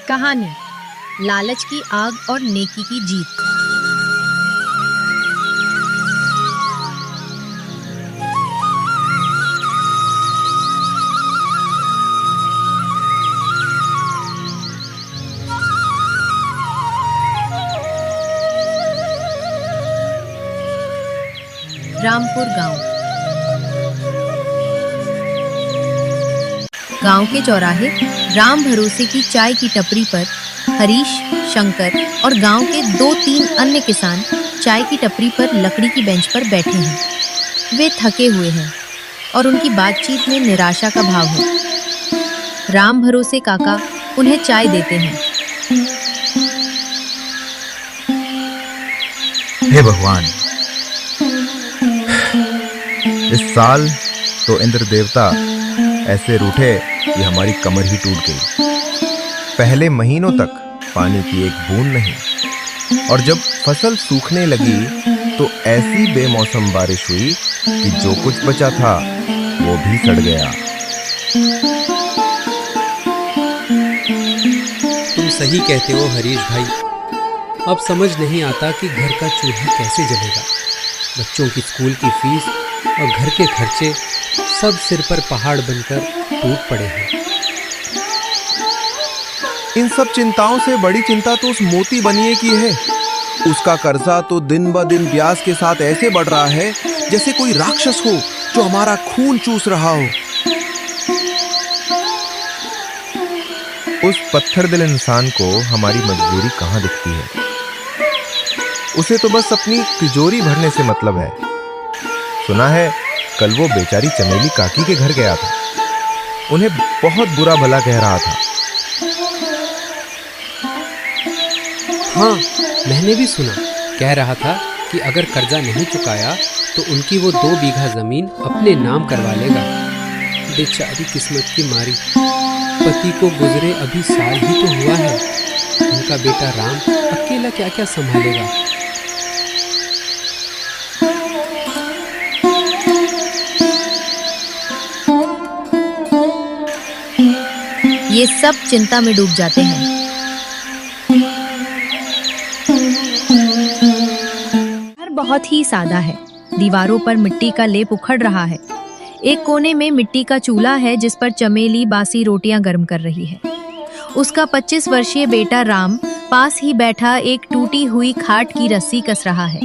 कहानी लालच की आग और नेकी की जीत। रामपुर गांव के चौराहे राम भरोसे की चाय की टपरी पर हरीश, शंकर और गांव के 2-3 अन्य किसान चाय की टपरी पर लकड़ी की बेंच पर बैठे हैं। वे थके हुए हैं और उनकी बातचीत में निराशा का भाव है। राम भरोसे काका उन्हें चाय देते हैं। हे भगवान, इस साल तो इंद्र देवता ऐसे रूठे कि हमारी कमर ही टूट गई। पहले महीनों तक पानी की एक बूंद नहीं, और जब फसल सूखने लगी तो ऐसी बेमौसम बारिश हुई कि जो कुछ बचा था वो भी सड़ गया। तुम सही कहते हो हरीश भाई। अब समझ नहीं आता कि घर का चूल्हा कैसे जलेगा। बच्चों की स्कूल की फीस और घर के खर्चे सब सिर पर पहाड़ बनकर टूट पड़े हैं। इन सब चिंताओं से बड़ी चिंता तो उस मोती बनिए की है। उसका कर्जा तो दिन ब दिन ब्याज के साथ ऐसे बढ़ रहा है जैसे कोई राक्षस हो जो हमारा खून चूस रहा हो। उस पत्थर दिल इंसान को हमारी मजबूरी कहाँ दिखती है। उसे तो बस अपनी तिजोरी भरने से मतलब है। सुना है कल वो बेचारी चमेली काकी के घर गया था, उन्हें बहुत बुरा भला कह रहा था। हाँ, मैंने भी सुना। कह रहा था कि अगर कर्जा नहीं चुकाया तो उनकी वो 2 बीघा जमीन अपने नाम करवा लेगा। बेचारी किस्मत की मारी, पति को गुजरे अभी साल ही तो हुआ है। उनका बेटा राम अकेला क्या क्या संभालेगा। ये सब चिंता में डूब जाते हैं। घर बहुत ही सादा है। दीवारों पर मिट्टी का लेप उखड़ रहा है। एक कोने में मिट्टी का चूल्हा है जिस पर चमेली बासी रोटियां गर्म कर रही है। उसका 25 वर्षीय बेटा राम पास ही बैठा एक टूटी हुई खाट की रस्सी कस रहा है।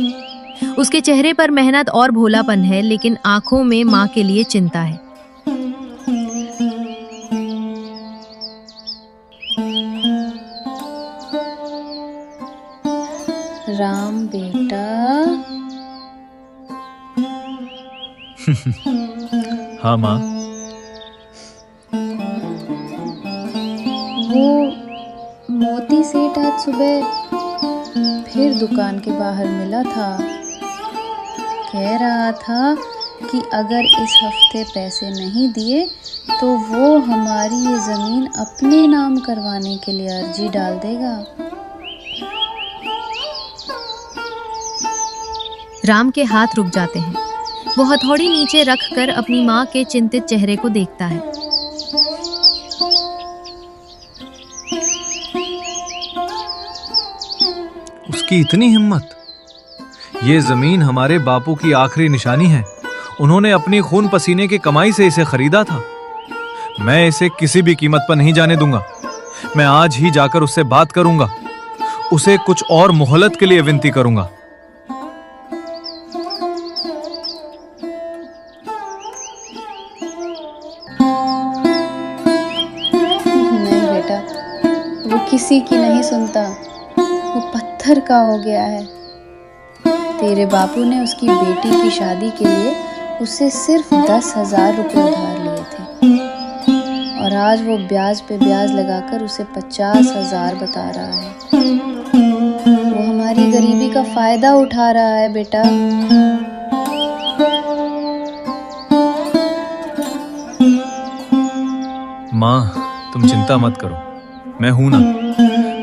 उसके चेहरे पर मेहनत और भोलापन है, लेकिन आंखों में माँ के लिए चिंता है। राम बेटा। हाँ माँ। वो मोती सेठ आज सुबह फिर दुकान के बाहर मिला था। कह रहा था कि अगर इस हफ्ते पैसे नहीं दिए तो वो हमारी ये जमीन अपने नाम करवाने के लिए अर्जी डाल देगा। राम के हाथ रुक जाते हैं। वो हथौड़ी नीचे रखकर अपनी माँ के चिंतित चेहरे को देखता है। उसकी इतनी हिम्मत! ये जमीन हमारे बापू की आखिरी निशानी है। उन्होंने अपनी खून पसीने की कमाई से इसे खरीदा था। मैं इसे किसी भी कीमत पर नहीं जाने दूंगा। मैं आज ही जाकर उससे बात करूंगा। उसे कुछ और मोहलत के लिए विनती करूंगा। वो किसी की नहीं सुनता। वो पत्थर का हो गया है। तेरे बापू ने उसकी बेटी की शादी के लिए उससे सिर्फ 10,000 रुपये उधार लिए थे, और आज वो ब्याज पे ब्याज लगाकर उसे 50,000 बता रहा है। वो हमारी गरीबी का फायदा उठा रहा है बेटा। माँ, तुम चिंता मत करो। मैं हूं ना।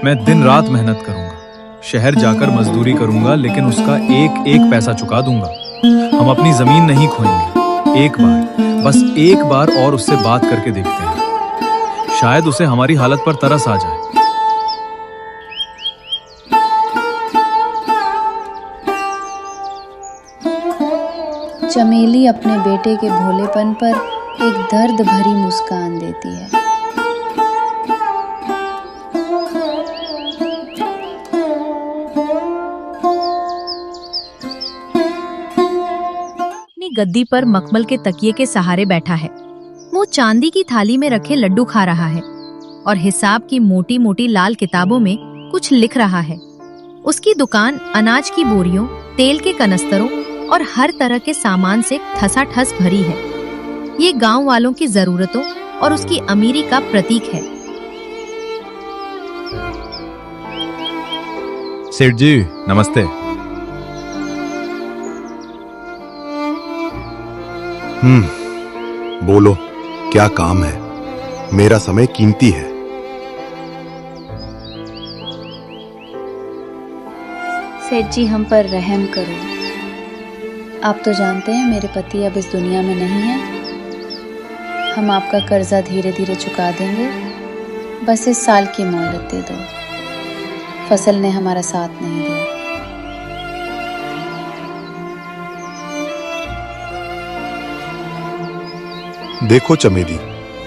मैं दिन रात मेहनत करूंगा। शहर जाकर मजदूरी करूंगा, लेकिन उसका एक एक पैसा चुका दूंगा। हम अपनी जमीन नहीं खोएंगे। एक बार, बस एक बार और उससे बात करके देखते हैं। शायद उसे हमारी हालत पर तरस आ जाए। चमेली अपने बेटे के भोलेपन पर एक दर्द भरी मुस्कान देती है। अपनी गद्दी पर मखमल के तकिए के सहारे बैठा है। वो चांदी की थाली में रखे लड्डू खा रहा है और हिसाब की मोटी मोटी लाल किताबों में कुछ लिख रहा है। उसकी दुकान अनाज की बोरियों, तेल के कनस्तरों और हर तरह के सामान से ठसाठस भरी है। ये गांव वालों की जरूरतों और उसकी अमीरी का प्रतीक है। सेठ जी नमस्ते। बोलो, क्या काम है? मेरा समय कीमती है। सेठ जी, हम पर रहम करो। आप तो जानते हैं मेरे पति अब इस दुनिया में नहीं है। हम आपका कर्जा धीरे धीरे चुका देंगे, बस इस साल की मोहलत दे दो। फसल ने हमारा साथ नहीं दिया। देखो चमेली,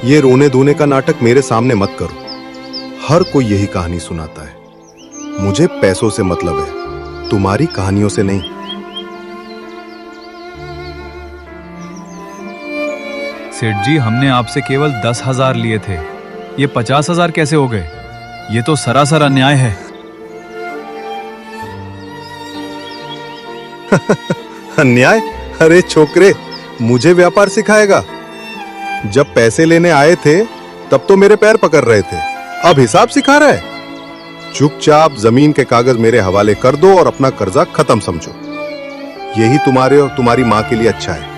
ये रोने धोने का नाटक मेरे सामने मत करो। हर कोई यही कहानी सुनाता है। मुझे पैसों से मतलब है, तुम्हारी कहानियों से नहीं। सेठ जी, हमने आपसे केवल 10,000 लिए थे, ये 50,000 कैसे हो गए? ये तो सरासर अन्याय है। अन्याय? अरे छोकरे, मुझे व्यापार सिखाएगा? जब पैसे लेने आए थे तब तो मेरे पैर पकड़ रहे थे, अब हिसाब सिखा रहा है। चुपचाप जमीन के कागज मेरे हवाले कर दो और अपना कर्जा खत्म समझो। यही तुम्हारे और तुम्हारी माँ के लिए अच्छा है।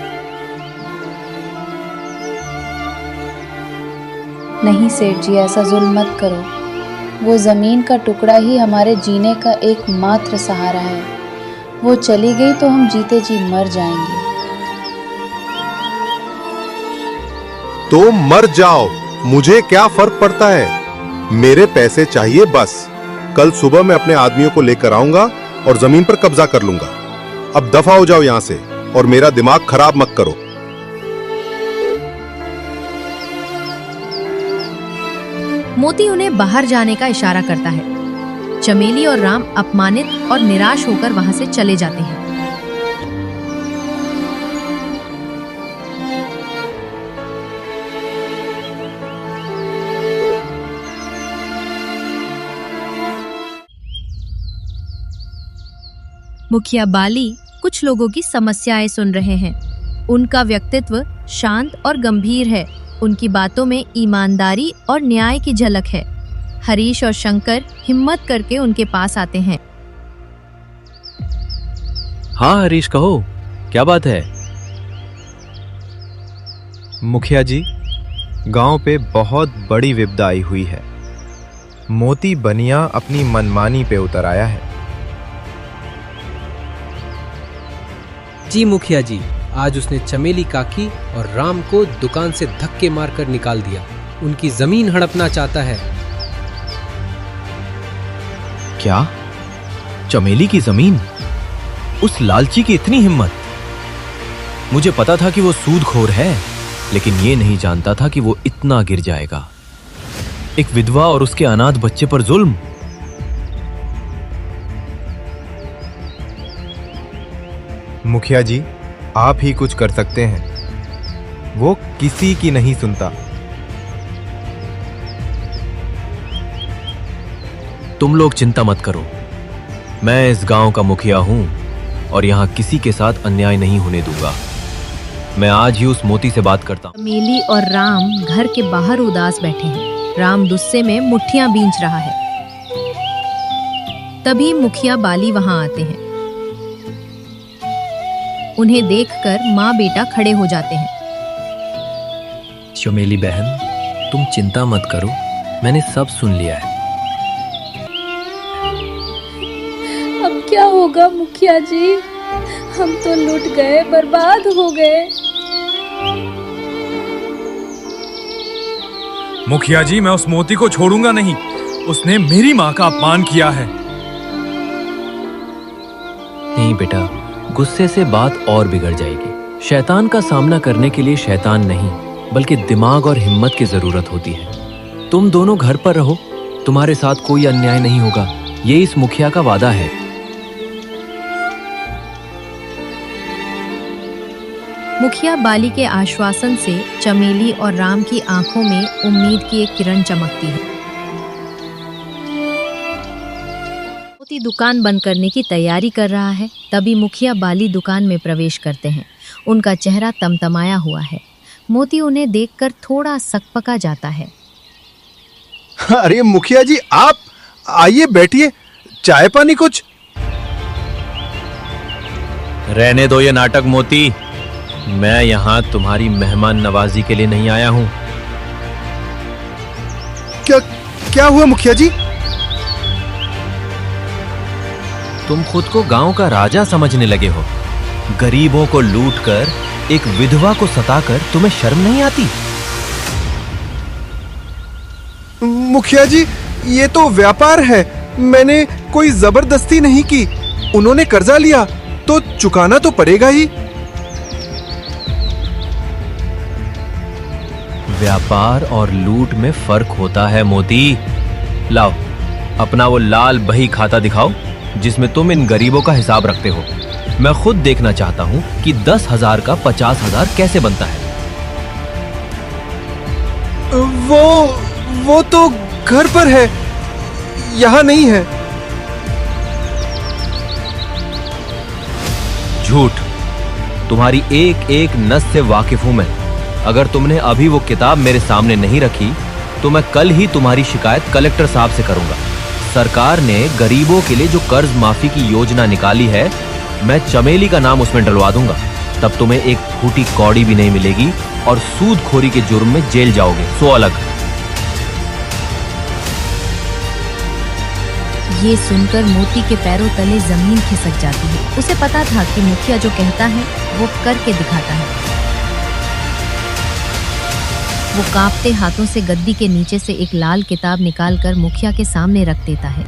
नहीं सेठ जी, ऐसा जुल्म मत करो। वो जमीन का टुकड़ा ही हमारे जीने का एकमात्र सहारा है। वो चली गई तो हम जीते जी मर जाएंगे। तो मर जाओ, मुझे क्या फर्क पड़ता है। मेरे पैसे चाहिए बस। कल सुबह मैं अपने आदमियों को लेकर आऊंगा और जमीन पर कब्जा कर लूंगा। अब दफा हो जाओ यहां से और मेरा दिमाग खराब मत करो। मोती उन्हें बाहर जाने का इशारा करता है। चमेली और राम अपमानित और निराश होकर वहां से चले जाते हैं। मुखिया बाली कुछ लोगों की समस्याएं सुन रहे हैं। उनका व्यक्तित्व शांत और गंभीर है। उनकी बातों में ईमानदारी और न्याय की झलक है। हरीश और शंकर हिम्मत करके उनके पास आते हैं। हाँ हरीश, कहो क्या बात है? मुखिया जी, गांव पे बहुत बड़ी विपदा आई हुई है। मोती बनिया अपनी मनमानी पे उतर आया है। जी मुखिया जी, आज उसने चमेली काकी और राम को दुकान से धक्के मारकर निकाल दिया। उनकी जमीन हड़पना चाहता है। क्या? चमेली की जमीन? उस लालची की इतनी हिम्मत! मुझे पता था कि वो सूदखोर है, लेकिन ये नहीं जानता था कि वो इतना गिर जाएगा। एक विधवा और उसके अनाथ बच्चे पर जुल्म। मुखिया जी, आप ही कुछ कर सकते हैं। वो किसी की नहीं सुनता। तुम लोग चिंता मत करो, मैं इस गांव का मुखिया हूं और यहां किसी के साथ अन्याय नहीं होने दूंगा। मैं आज ही उस मोती से बात करता हूं। चमेली और राम घर के बाहर उदास बैठे हैं। राम गुस्से में मुट्ठियां बींच रहा है। तभी मुखिया बाली वहां आते हैं। उन्हें देखकर माँ बेटा खड़े हो जाते हैं। चमेली बहन, तुम चिंता मत करो, मैंने सब सुन लिया है। अब क्या होगा मुखिया जी? हम तो लुट गए, बर्बाद हो गए। मुखिया जी, मैं उस मोती को छोड़ूंगा नहीं। उसने मेरी माँ का अपमान किया है। नहीं बेटा, गुस्से से बात और बिगड़ जाएगी। शैतान का सामना करने के लिए शैतान नहीं, बल्कि दिमाग और हिम्मत की जरूरत होती है। तुम दोनों घर पर रहो, तुम्हारे साथ कोई अन्याय नहीं होगा, ये इस मुखिया का वादा है। मुखिया बाली के आश्वासन से चमेली और राम की आंखों में उम्मीद की एक किरण चमकती है। मोती दुकान बंद करने की तैयारी कर रहा है, तभी मुखिया बाली दुकान में प्रवेश करते हैं। उनका चेहरा तमतमाया हुआ है। मोती उन्हें देखकर थोड़ा सकपका जाता है। अरे मुखिया जी, आप आइए, बैठिए, चाय पानी कुछ। रहने दो ये नाटक मोती, मैं यहाँ तुम्हारी मेहमान नवाजी के लिए नहीं आया हूँ। क्या हुआ मुखिया जी? तुम खुद को गांव का राजा समझने लगे हो। गरीबों को लूटकर, एक विधवा को सताकर तुम्हें शर्म नहीं आती? मुखिया जी, ये तो व्यापार है, मैंने कोई जबरदस्ती नहीं की। उन्होंने कर्जा लिया तो चुकाना तो पड़ेगा ही। व्यापार और लूट में फर्क होता है मोती। लाओ अपना वो लाल बही खाता दिखाओ जिसमें तुम इन गरीबों का हिसाब रखते हो। मैं खुद देखना चाहता हूं कि 10,000 का 50,000 कैसे बनता है। वो तो घर पर है, यहाँ नहीं है। झूठ, तुम्हारी एक एक नस से वाकिफ हूं मैं। अगर तुमने अभी वो किताब मेरे सामने नहीं रखी तो मैं कल ही तुम्हारी शिकायत कलेक्टर साहब से करूंगा। सरकार ने गरीबों के लिए जो कर्ज माफी की योजना निकाली है, मैं चमेली का नाम उसमें डलवा दूंगा। तब तुम्हें एक फूटी कौड़ी भी नहीं मिलेगी और सूदखोरी के जुर्म में जेल जाओगे, सो अलग। ये सुनकर मोती के पैरों तले जमीन खिसक जाती है। उसे पता था कि मुखिया जो कहता है वो करके दिखाता है। वो कांपते हाथों से गद्दी के नीचे से एक लाल किताब निकालकर मुखिया के सामने रख देता है।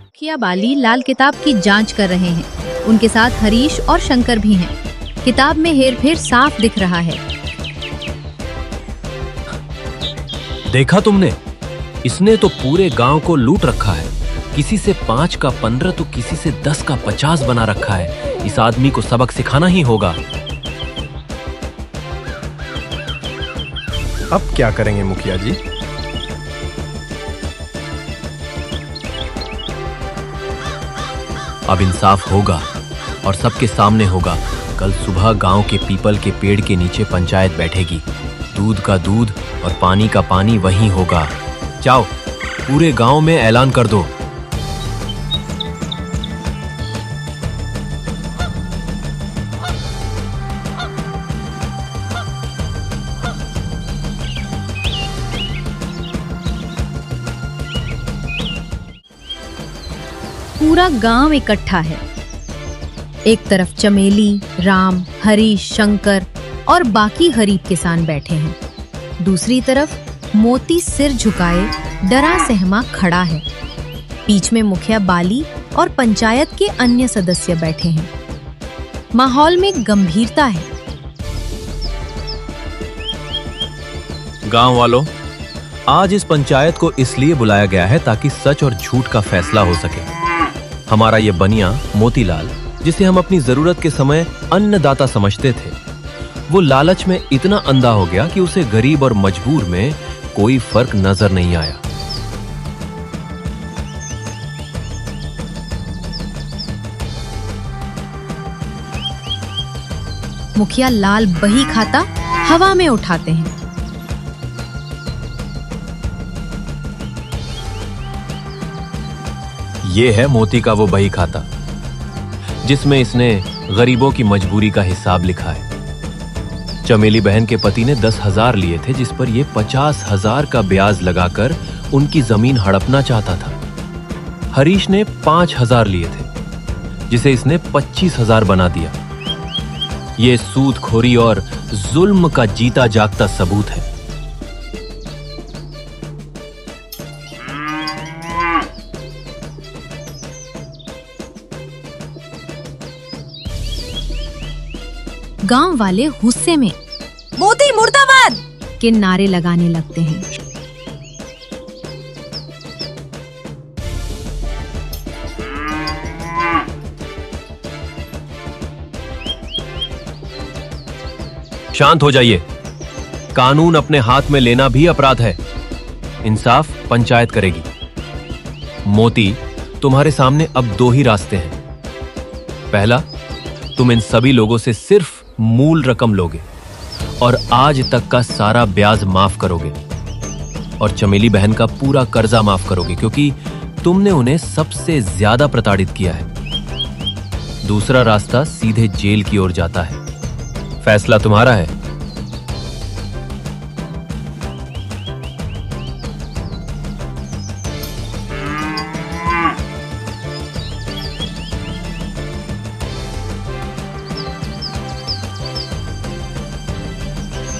मुखिया बाली लाल किताब की जांच कर रहे हैं। उनके साथ हरीश और शंकर भी हैं। किताब में हेरफेर साफ दिख रहा है। देखा तुमने, इसने तो पूरे गांव को लूट रखा है। किसी से 5 का 15 तो किसी से 10 का 50 बना रखा है। इस आदमी को सबक सिखाना ही होगा। अब क्या करेंगे मुखिया जी? अब इंसाफ होगा और सबके सामने होगा। कल सुबह गांव के पीपल के पेड़ के नीचे पंचायत बैठेगी। दूध का दूध और पानी का पानी वहीं होगा। जाओ पूरे गांव में ऐलान कर दो। पूरा गांव इकट्ठा है। एक तरफ चमेली, राम, हरीश, शंकर और बाकी गरीब किसान बैठे हैं। दूसरी तरफ मोती सिर झुकाए डरा सहमा खड़ा है। बीच में मुखिया बाली और पंचायत के अन्य सदस्य बैठे हैं। माहौल में गंभीरता है। गांव वालों, आज इस पंचायत को इसलिए बुलाया गया है ताकि सच और झूठ का फैसला हो सके। हमारा ये बनिया मोतीलाल, जिसे हम अपनी जरूरत के समय अन्नदाता समझते थे, वो लालच में इतना अंधा हो गया कि उसे गरीब और मजबूर में कोई फर्क नजर नहीं आया। मुखिया लाल बही खाता हवा में उठाते हैं। ये है मोती का वो बही खाता जिसमें इसने गरीबों की मजबूरी का हिसाब लिखा है। चमेली बहन के पति ने 10,000 लिए थे, जिस पर ये 50,000 का ब्याज लगाकर उनकी जमीन हड़पना चाहता था। हरीश ने 5,000 लिए थे, जिसे इसने 25,000 बना दिया। ये सूदखोरी और जुल्म का जीता जागता सबूत है। गांव वाले गुस्से में मोती मुर्दाबाद के नारे लगाने लगते हैं। शांत हो जाइए। कानून अपने हाथ में लेना भी अपराध है। इंसाफ पंचायत करेगी। मोती, तुम्हारे सामने अब दो ही रास्ते हैं। पहला, तुम इन सभी लोगों से सिर्फ मूल रकम लोगे और आज तक का सारा ब्याज माफ करोगे, और चमेली बहन का पूरा कर्जा माफ करोगे क्योंकि तुमने उन्हें सबसे ज्यादा प्रताड़ित किया है। दूसरा रास्ता सीधे जेल की ओर जाता है। फैसला तुम्हारा है।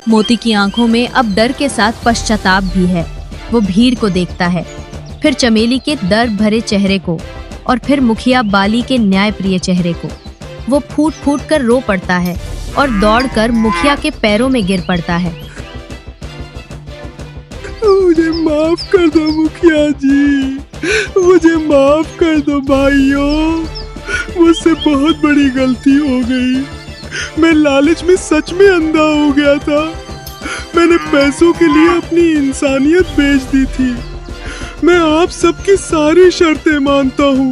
मोती की आंखों में अब डर के साथ पश्चाताप भी है। वो भीड़ को देखता है, फिर चमेली के दर्द भरे चेहरे को, और फिर मुखिया बाली के न्यायप्रिय चेहरे को। वो फूट फूट कर रो पड़ता है और दौड़कर मुखिया के पैरों में गिर पड़ता है। मुझे माफ कर दो मुखिया जी, मुझे माफ कर दो भाइयों, मुझसे बहुत बड़ी गलती हो गई। मैं लालच में सच में अंधा हो गया था। मैंने पैसों के लिए अपनी इंसानियत बेच दी थी। मैं आप सबकी सारी शर्तें मानता हूँ।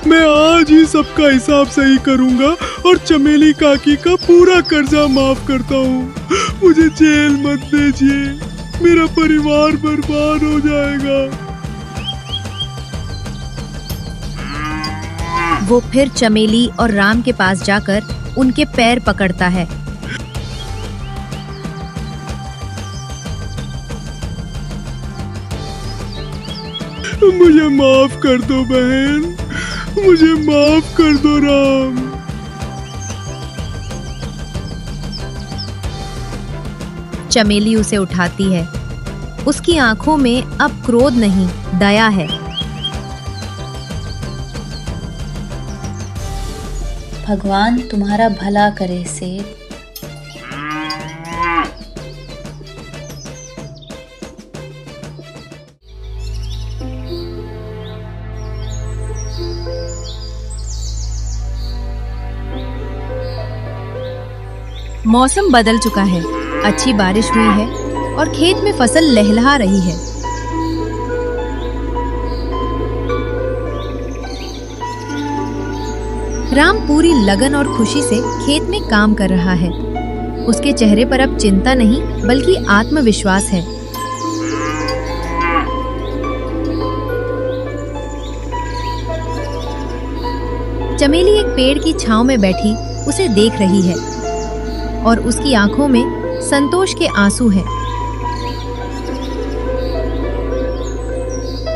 मैं आज ही सबका हिसाब सही करूंगा और चमेली काकी का पूरा कर्जा माफ करता हूँ। मुझे जेल मत भेजिए, मेरा परिवार बर्बाद हो जाएगा। वो फिर चमेली और राम के पास जाकर उनके पैर पकड़ता है। मुझे माफ कर दो बहन, मुझे माफ कर दो राम। चमेली उसे उठाती है। उसकी आंखों में अब क्रोध नहीं, दया है। भगवान तुम्हारा भला करे सेठ। मौसम बदल चुका है। अच्छी बारिश हुई है और खेत में फसल लहलहा रही है। राम पूरी लगन और खुशी से खेत में काम कर रहा है। उसके चेहरे पर अब चिंता नहीं बल्कि आत्मविश्वास है। चमेली एक पेड़ की छांव में बैठी उसे देख रही है और उसकी आंखों में संतोष के आंसू हैं।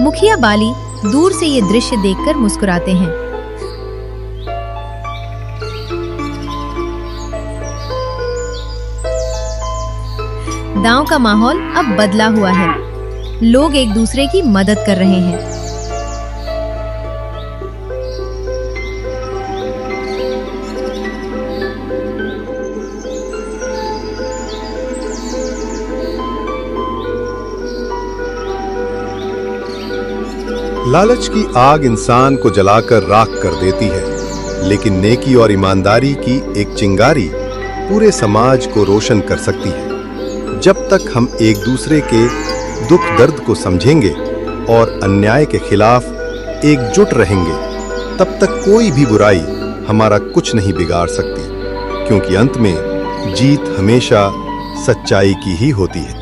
मुखिया बाली दूर से ये दृश्य देखकर मुस्कुराते हैं। गांव का माहौल अब बदला हुआ है। लोग एक दूसरे की मदद कर रहे हैं। लालच की आग इंसान को जलाकर राख कर देती है, लेकिन नेकी और ईमानदारी की एक चिंगारी पूरे समाज को रोशन कर सकती है। जब तक हम एक दूसरे के दुख दर्द को समझेंगे और अन्याय के खिलाफ एकजुट रहेंगे, तब तक कोई भी बुराई हमारा कुछ नहीं बिगाड़ सकती, क्योंकि अंत में जीत हमेशा सच्चाई की ही होती है।